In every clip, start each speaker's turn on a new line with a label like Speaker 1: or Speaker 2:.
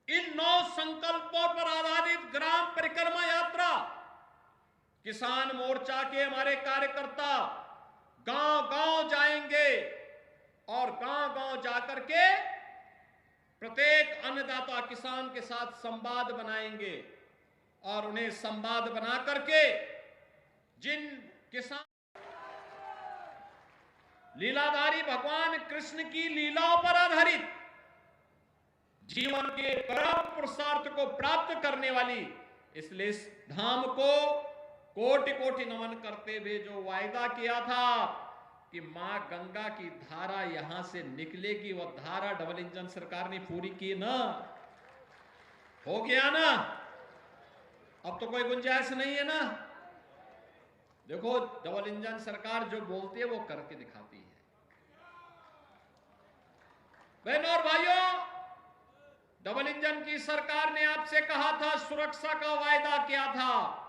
Speaker 1: इन 9 संकल्पों पर आधारित ग्राम परिक्रमा यात्रा किसान मोर्चा के हमारे कार्यकर्ता गांव-गांव जाएंगे और गांव-गांव जाकर के प्रत्येक अन्नदाता किसान के साथ संवाद बनाएंगे और उन्हें संवाद बना करके जिन किसान लीलाधारी भगवान कृष्ण की लीलाओं पर आधारित जीवन के परम पुरुषार्थ को प्राप्त करने वाली इसलिए इस धाम को कोटि कोटि नमन करते हुए जो वायदा किया था कि मां गंगा की धारा यहां से निकलेगी, वह धारा डबल इंजन सरकार ने पूरी की ना, हो गया ना। अब तो कोई गुंजाइश नहीं है ना। देखो डबल इंजन सरकार जो बोलती है वो करके दिखाती है। बहनों और भाइयों, डबल इंजन की सरकार ने आपसे कहा था, सुरक्षा का वायदा किया था।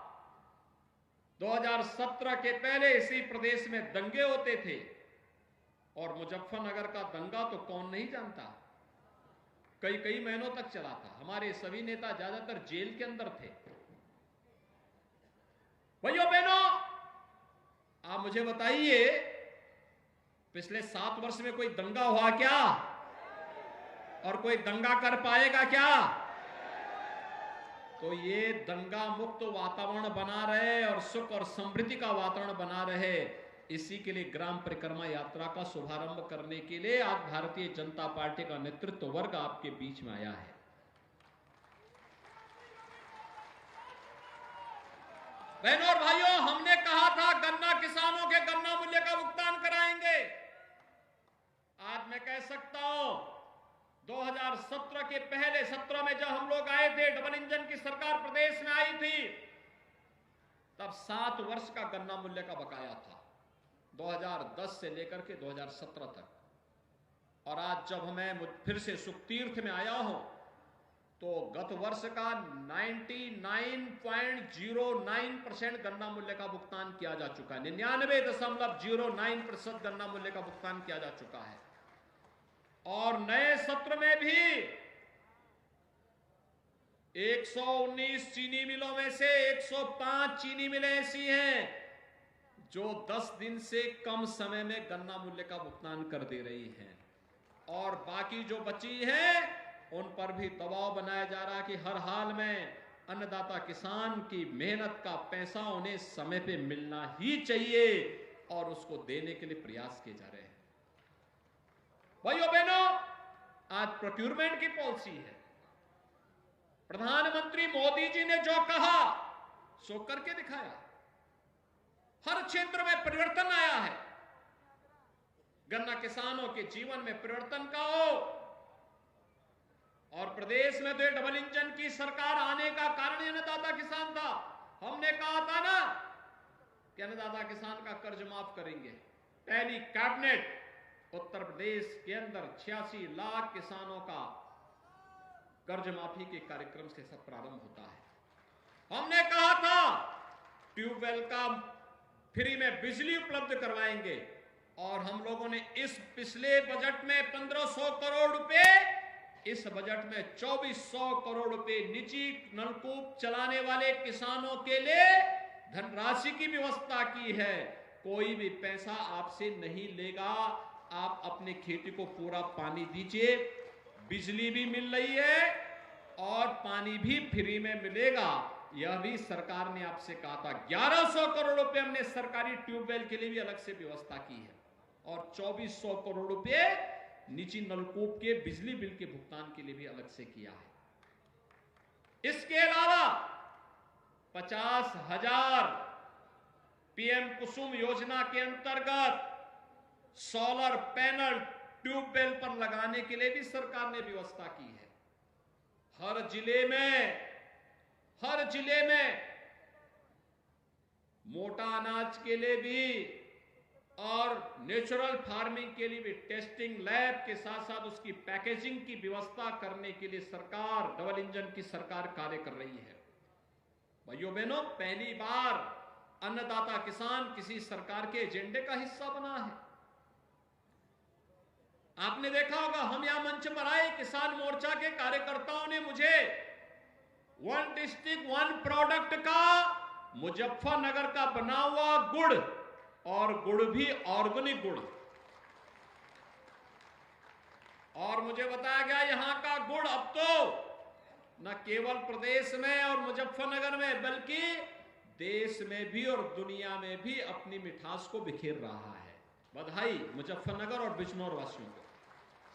Speaker 1: 2017 के पहले इसी प्रदेश में दंगे होते थे और मुजफ्फरनगर का दंगा तो कौन नहीं जानता, कई कई महीनों तक चला था। हमारे सभी नेता ज्यादातर जेल के अंदर थे। भाइयों बहनों, आप मुझे बताइए, पिछले 7 वर्ष में कोई दंगा हुआ क्या? और कोई दंगा कर पाएगा क्या? तो ये दंगा मुक्त वातावरण बना रहे और सुख और समृद्धि का वातावरण बना रहे, इसी के लिए ग्राम परिक्रमा यात्रा का शुभारंभ करने के लिए आज भारतीय जनता पार्टी का नेतृत्व वर्ग आपके बीच में आया है। बहनों और भाइयों, हमने कहा था गन्ना किसानों के गन्ना मूल्य का भुगतान कराएंगे। आज मैं कह सकता हूं, 2017 के पहले सत्र में जब हम लोग आए थे, डबल इंजन की सरकार प्रदेश में आई थी, तब 7 वर्ष का गन्ना मूल्य का बकाया था, 2010 से लेकर के 2017 तक। और आज जब मैं फिर से सुखतीर्थ में आया हूं, तो गत वर्ष का 99.09% गन्ना मूल्य का भुगतान किया जा चुका है। 99.09% गन्ना मूल्य का भुगतान किया जा चुका है। और नए सत्र में भी 119 चीनी मिलों में से 105 चीनी मिलें ऐसी हैं जो 10 दिन से कम समय में गन्ना मूल्य का भुगतान कर दे रही हैं, और बाकी जो बची हैं उन पर भी दबाव बनाया जा रहा है कि हर हाल में अन्नदाता किसान की मेहनत का पैसा उन्हें समय पे मिलना ही चाहिए, और उसको देने के लिए प्रयास किए जा रहे हैं। भाइयों बहनों, आज प्रोक्यूरमेंट की पॉलिसी है। प्रधानमंत्री मोदी जी ने जो कहा सो करके दिखाया। हर क्षेत्र में परिवर्तन आया है। गन्ना किसानों के जीवन में परिवर्तन का हो, और प्रदेश में तो डबल इंजन की सरकार आने का कारण अन्नदाता किसान था। हमने कहा था ना कि अन्नदाता किसान का कर्ज माफ करेंगे। पहली कैबिनेट उत्तर प्रदेश के अंदर 86 लाख किसानों का कर्ज माफी के कार्यक्रम से सब प्रारंभ होता है। हमने कहा था ट्यूबवेल का फ्री में बिजली उपलब्ध करवाएंगे, और हम लोगों ने इस पिछले बजट में 1500 करोड़ रुपए, इस बजट में 2400 करोड़ रुपए निजी नलकूप चलाने वाले किसानों के लिए धनराशि की व्यवस्था की है। कोई भी पैसा आपसे नहीं लेगा, आप अपने खेती को पूरा पानी दीजिए, बिजली भी मिल रही है और पानी भी फ्री में मिलेगा। यह भी सरकार ने आपसे कहा था। 1100 करोड़ रुपए हमने सरकारी ट्यूबवेल के लिए भी अलग से व्यवस्था की है, और 2400 करोड़ रुपए निजी नलकूप के बिजली बिल के भुगतान के लिए भी अलग से किया है। इसके अलावा 50,000 पीएम कुसुम योजना के अंतर्गत सोलर पैनल ट्यूबवेल पर लगाने के लिए भी सरकार ने व्यवस्था की है। हर जिले में मोटा अनाज के लिए भी और नेचुरल फार्मिंग के लिए भी टेस्टिंग लैब के साथ साथ उसकी पैकेजिंग की व्यवस्था करने के लिए सरकार, डबल इंजन की सरकार कार्य कर रही है। भाइयों बहनों, पहली बार अन्नदाता किसान किसी सरकार के एजेंडे का हिस्सा बना है। आपने देखा होगा, हम यहां मंच पर आए, किसान मोर्चा के कार्यकर्ताओं ने मुझे वन डिस्ट्रिक्ट वन प्रोडक्ट का मुजफ्फरनगर का बना हुआ गुड़, और गुड़ भी ऑर्गेनिक गुड़, और मुझे बताया गया यहां का गुड़ अब तो न केवल प्रदेश में और मुजफ्फरनगर में बल्कि देश में भी और दुनिया में भी अपनी मिठास को बिखेर रहा है। बधाई मुजफ्फरनगर और बिजनौर वासियों को,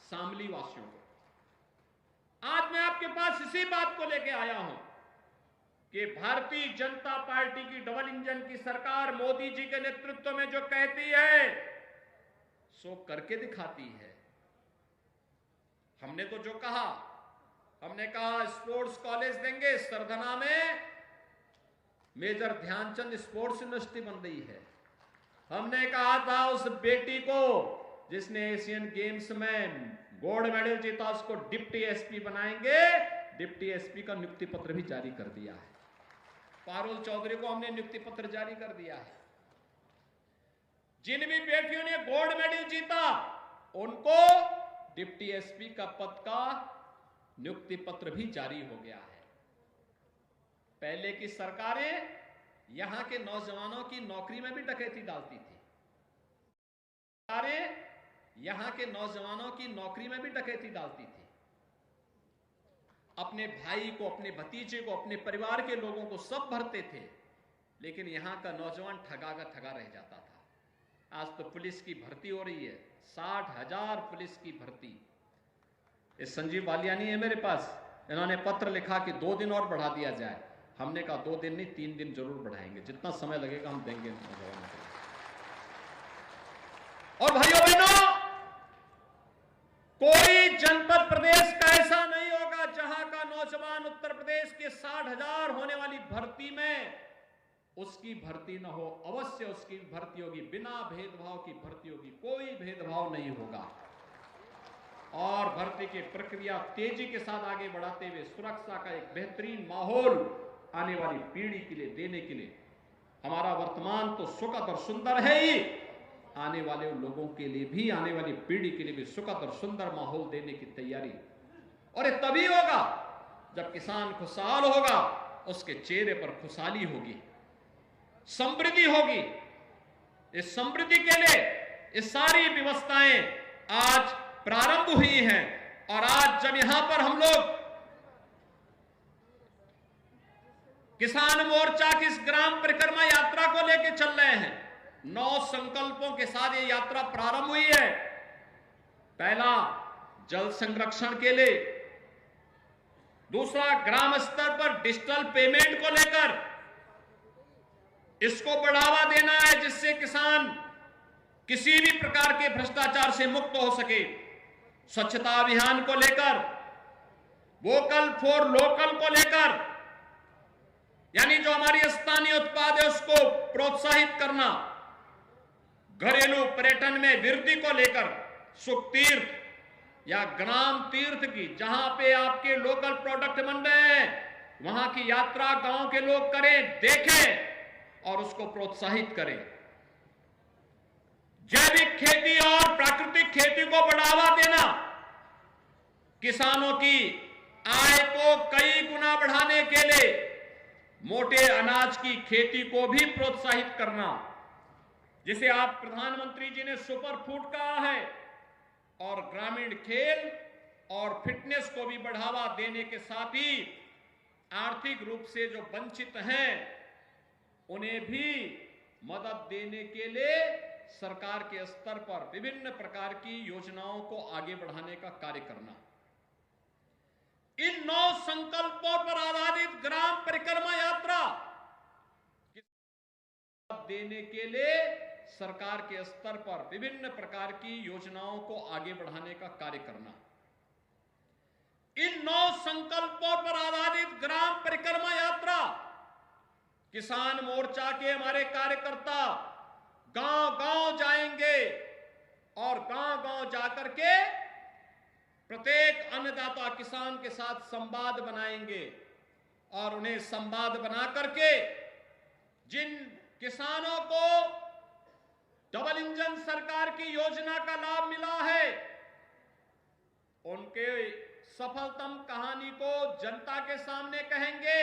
Speaker 1: शामली वासियों को। आज मैं आपके पास इसी बात को लेकर आया हूं कि भारतीय जनता पार्टी की डबल इंजन की सरकार मोदी जी के नेतृत्व में जो कहती है सो करके दिखाती है। हमने तो जो कहा, हमने कहा स्पोर्ट्स कॉलेज देंगे, सरधना में मेजर ध्यानचंद स्पोर्ट्स यूनिवर्सिटी बन रही है। हमने कहा था उस बेटी को जिसने एशियन गेम्स में गोल्ड मेडल जीता उसको डिप्टी एसपी बनाएंगे, डिप्टी एसपी का नियुक्ति पत्र भी जारी कर दिया है। पारुल चौधरी को हमने नियुक्ति पत्र जारी कर दिया है। जिन भी बेटियों ने गोल्ड मेडल जीता उनको डिप्टी एसपी का पद का नियुक्ति पत्र भी जारी हो गया है। पहले की सरकारें यहां के नौजवानों की नौकरी में भी डकैती डालती थी। सरकारें यहां के नौजवानों की नौकरी में भी डकैती डालती थी। अपने भाई को, अपने भतीजे को, अपने परिवार के लोगों को सब भरते थे, लेकिन यहां का नौजवान ठगा का ठगा रह जाता था। आज तो पुलिस की भर्ती हो रही है, 60,000 पुलिस की भर्ती। इस संजीव बालियानी है मेरे पास, इन्होंने पत्र लिखा कि 2 दिन और बढ़ा दिया जाए। हमने कहा 2 दिन नहीं, 3 दिन जरूर बढ़ाएंगे, जितना समय लगेगा हम देंगे नौजवानों को। और भाइयों बहनों, कोई जनपद प्रदेश का ऐसा नहीं होगा जहां का नौजवान उत्तर प्रदेश के 60,000 होने वाली भर्ती में उसकी भर्ती न हो। अवश्य उसकी भर्ती होगी, बिना भेदभाव की भर्ती होगी, कोई भेदभाव नहीं होगा। और भर्ती की प्रक्रिया तेजी के साथ आगे बढ़ाते हुए सुरक्षा का एक बेहतरीन माहौल आने वाली पीढ़ी के लिए देने के लिए, हमारा वर्तमान तो सुखद और सुंदर है ही, आने वाले लोगों के लिए भी, आने वाली पीढ़ी के लिए भी सुखद और सुंदर माहौल देने की तैयारी। और ये तभी होगा जब किसान खुशहाल होगा, उसके चेहरे पर खुशहाली होगी, समृद्धि होगी। इस समृद्धि के लिए ये सारी व्यवस्थाएं आज प्रारंभ हुई हैं। और आज जब यहां पर हम लोग किसान मोर्चा की इस ग्राम परिक्रमा यात्रा को लेकर चल रहे हैं, 9 संकल्पों के साथ ये यात्रा प्रारंभ हुई है। पहला, जल संरक्षण के लिए। दूसरा, ग्राम स्तर पर डिजिटल पेमेंट को लेकर इसको बढ़ावा देना है, जिससे किसान किसी भी प्रकार के भ्रष्टाचार से मुक्त हो सके। स्वच्छता अभियान को लेकर, वोकल फॉर लोकल को लेकर, यानी जो हमारी स्थानीय उत्पाद है उसको प्रोत्साहित करना। घरेलू पर्यटन में वृद्धि को लेकर सुख तीर्थ या ग्राम तीर्थ की, जहां पे आपके लोकल प्रोडक्ट बन रहे हैं, वहां की यात्रा गांव के लोग करें, देखें और उसको प्रोत्साहित करें। जैविक खेती और प्राकृतिक खेती को बढ़ावा देना, किसानों की आय को कई गुना बढ़ाने के लिए मोटे अनाज की खेती को भी प्रोत्साहित करना, जिसे आप प्रधानमंत्री जी ने सुपर फूड कहा है। और ग्रामीण खेल और फिटनेस को भी बढ़ावा देने के साथ ही आर्थिक रूप से जो वंचित हैं उन्हें भी मदद देने के लिए सरकार के स्तर पर विभिन्न प्रकार की योजनाओं को आगे बढ़ाने का कार्य करना। इन 9 संकल्पों पर आधारित ग्राम परिक्रमा यात्रा देने के लिए सरकार के स्तर पर विभिन्न प्रकार की योजनाओं को आगे बढ़ाने का कार्य करना। इन 9 संकल्पों पर आधारित ग्राम परिक्रमा यात्रा, किसान मोर्चा के हमारे कार्यकर्ता गांव-गांव जाएंगे और गांव-गांव जाकर के प्रत्येक अन्नदाता किसान के साथ संवाद बनाएंगे और उन्हें संवाद बना करके जिन किसानों को डबल इंजन सरकार की योजना का लाभ मिला है उनके सफलतम कहानी को जनता के सामने कहेंगे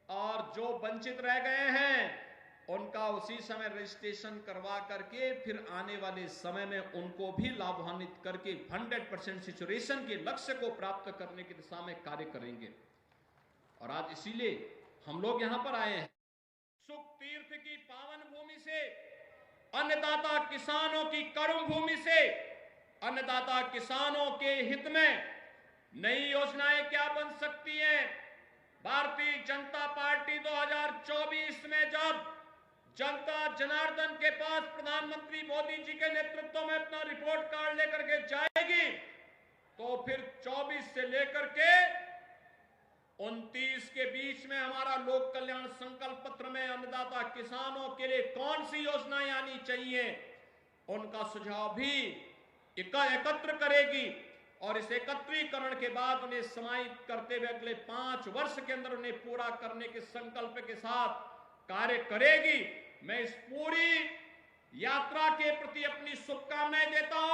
Speaker 1: और जो वंचित रह गए हैं उनका उसी समय रजिस्ट्रेशन करवा करके फिर आने वाले समय में उनको भी लाभान्वित करके 100% सिचुएशन के लक्ष्य को प्राप्त करने की दिशा में कार्य करेंगे। और आज इसीलिए हम लोग यहां पर आए हैं। सुख तीर्थ की पावन भूमि से, अन्नदाता किसानों की कर्म भूमि से, अन्नदाता किसानों के हित में नई योजनाएं क्या बन सकती हैं। भारतीय जनता पार्टी 2024 में जब जनता जनार्दन के पास प्रधानमंत्री मोदी जी के नेतृत्व में अपना रिपोर्ट कार्ड लेकर के जाएगी, तो फिर 24 से लेकर के 29 के बीच में हमारा लोक कल्याण संकल्प पत्र में अन्नदाता किसानों के लिए कौन सी योजनाएं आनी चाहिए, उनका सुझाव भी एकत्र करेगी और इस एकत्रीकरण के बाद उन्हें समाहित करते हुए अगले 5 वर्ष के अंदर उन्हें पूरा करने के संकल्प के साथ कार्य करेगी। मैं इस पूरी यात्रा के प्रति अपनी शुभकामनाएं देता हूं।